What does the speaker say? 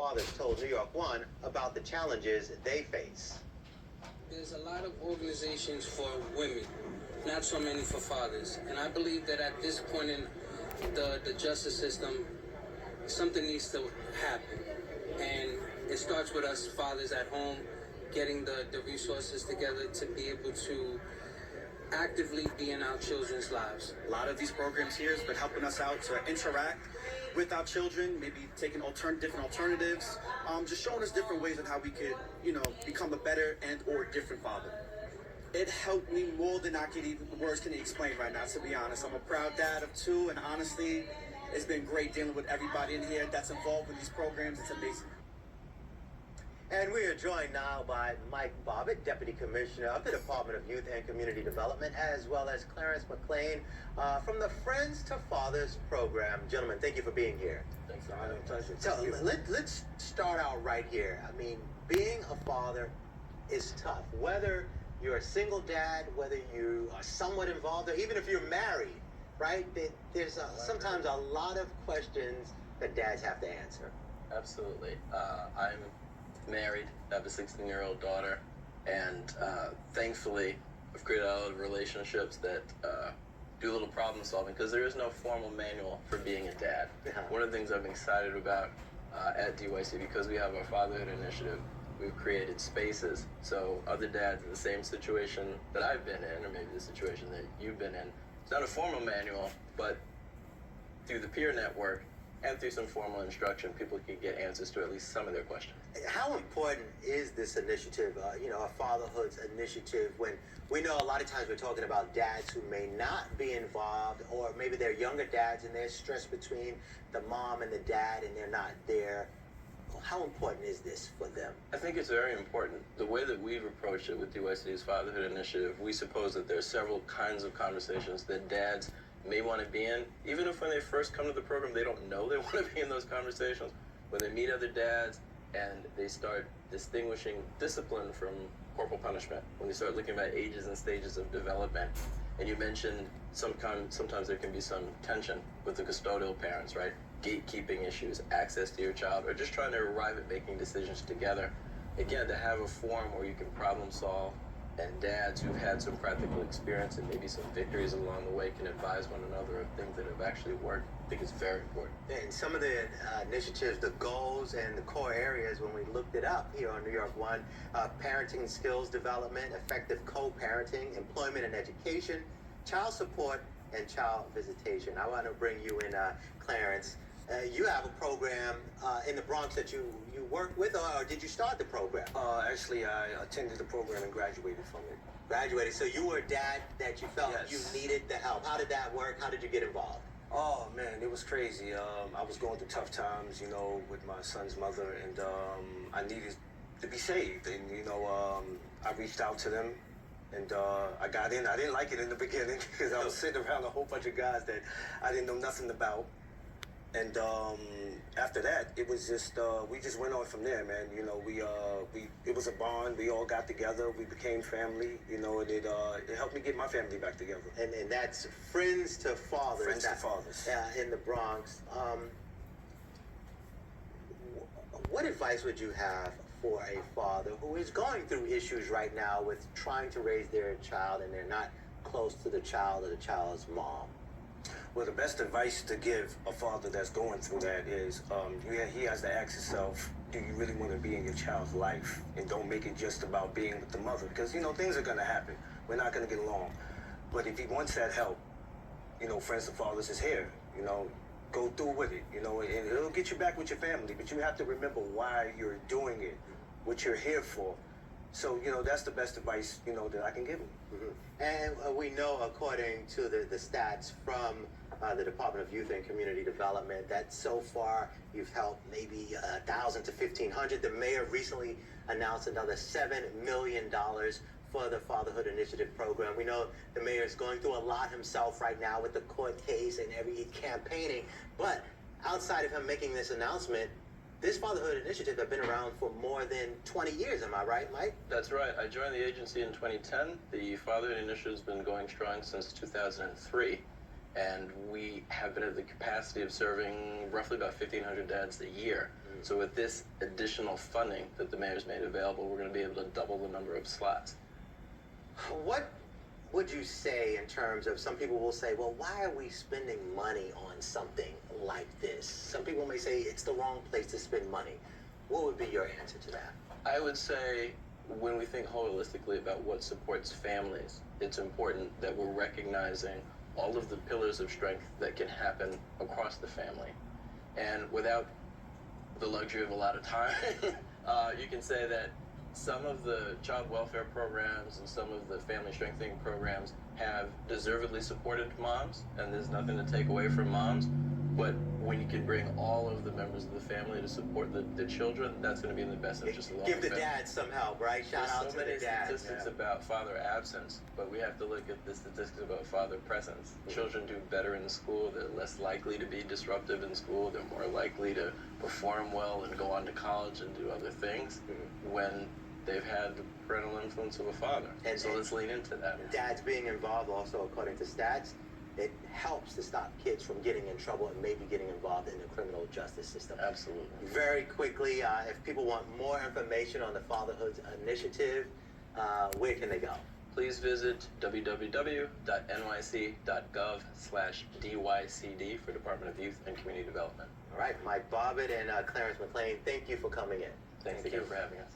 fathers told New York One about the challenges they face. There's a lot of organizations for women, not so many for fathers. And I believe that at this point in the justice system, something needs to happen. And it starts with us fathers at home getting the resources together to be able to actively be in our children's lives. A lot of these programs here has been helping us out to interact with our children, maybe taking different alternatives, just showing us different ways on how we could, become a better and or different father. It helped me more than words can explain right now, to be honest. I'm a proud dad of two, and honestly, it's been great dealing with everybody in here that's involved with these programs. It's amazing. And we are joined now by Mike Bobbitt, Deputy Commissioner of the Department of Youth and Community Development, as well as Clarence McLean from the Friends to Fathers program. Gentlemen, thank you for being here. Thanks for having me. So let's start out right here. I mean, being a father is tough. Whether you're a single dad, whether you are somewhat involved, or even if you're married, right? There's sometimes a lot of questions that dads have to answer. Absolutely. I'm married, I have a 16-year-old daughter, and thankfully I've created a lot of relationships that do a little problem solving, because there is no formal manual for being a dad. One of the things I'm excited about at DYCD, because we have our Fatherhood initiative, we've created spaces so other dads in the same situation that I've been in, or maybe the situation that you've been in, it's not a formal manual, but through the peer network and through some formal instruction, people can get answers to at least some of their questions. How important is this initiative, a fatherhood's initiative, when we know a lot of times we're talking about dads who may not be involved, or maybe they're younger dads and they're stressed between the mom and the dad and they're not there. How important is this for them? I think it's very important. The way that we've approached it with DYCD's Fatherhood initiative, we suppose that there are several kinds of conversations that dads may want to be in, even if when they first come to the program they don't know they want to be in those conversations. When they meet other dads and they start distinguishing discipline from corporal punishment, when they start looking at ages and stages of development. And you mentioned sometimes there can be some tension with the custodial parents, right? Gatekeeping issues, access to your child, or just trying to arrive at making decisions together. Again, to have a forum where you can problem solve, and dads who've had some practical experience and maybe some victories along the way can advise one another of things that have actually worked, I think is very important. And some of the initiatives, the goals and the core areas, when we looked it up here on New York One, parenting skills development, effective co-parenting, employment and education, child support, and child visitation. I want to bring you in, Clarence. You have a program in the Bronx that you work with, or did you start the program? Actually, I attended the program and graduated from it. Graduated, so you were a dad that you felt Yes. you needed the help. How did that work? How did you get involved? Oh man, it was crazy. I was going through tough times, with my son's mother, and I needed to be saved. And I reached out to them, and I got in. I didn't like it in the beginning because I was sitting around a whole bunch of guys that I didn't know nothing about. And after that, it was just we just went on from there, man. It was a bond. We all got together. We became family. And it helped me get my family back together. And that's Friends to Fathers. Friends to Fathers. In the Bronx. What advice would you have for a father who is going through issues right now with trying to raise their child and they're not close to the child or the child's mom? Well, the best advice to give a father that's going through that is he has to ask himself, do you really want to be in your child's life? And don't make it just about being with the mother, because, things are going to happen. We're not going to get along. But if he wants that help, Friends to Fathers is here. Go through with it, and it'll get you back with your family. But you have to remember why you're doing it, what you're here for. So, that's the best advice, that I can give him. Mm-hmm. And we know, according to the stats from the Department of Youth and Community Development, that so far you've helped maybe 1,000 to 1,500. The mayor recently announced another $7 million for the Fatherhood Initiative program. We know the mayor is going through a lot himself right now with the court case and every campaigning. But outside of him making this announcement, this Fatherhood Initiative has been around for more than 20 years. Am I right, Mike? That's right. I joined the agency in 2010. The Fatherhood Initiative has been going strong since 2003. And we have been at the capacity of serving roughly about 1,500 dads a year. So with this additional funding that the mayor's made available, we're going to be able to double the number of slots. What would you say in terms of, some people will say, well, why are we spending money on something like this? Some people may say it's the wrong place to spend money. What would be your answer to that? I would say when we think holistically about what supports families, it's important that we're recognizing all of the pillars of strength that can happen across the family. And without the luxury of a lot of time, you can say that some of the child welfare programs and some of the family strengthening programs have deservedly supported moms, and there's nothing to take away from moms. But when you can bring all of the members of the family to support the children, that's going to be in the best interest of the Give the family. dads some help, right? Shout There's out so to many the dads. statistics about father absence, but we have to look at the statistics about father presence. Children do better in school. They're less likely to be disruptive in school. They're more likely to perform well and go on to college and do other things when they've had the parental influence of a father. And so let's lean into that. Dads being involved also, according to stats, it helps to stop kids from getting in trouble and maybe getting involved in the criminal justice system. Absolutely. Very quickly, if people want more information on the Fatherhood Initiative, where can they go? Please visit www.nyc.gov/DYCD for Department of Youth and Community Development. All right, Mike Bobbitt and Clarence McLean, thank you for coming in. Thank you for having us.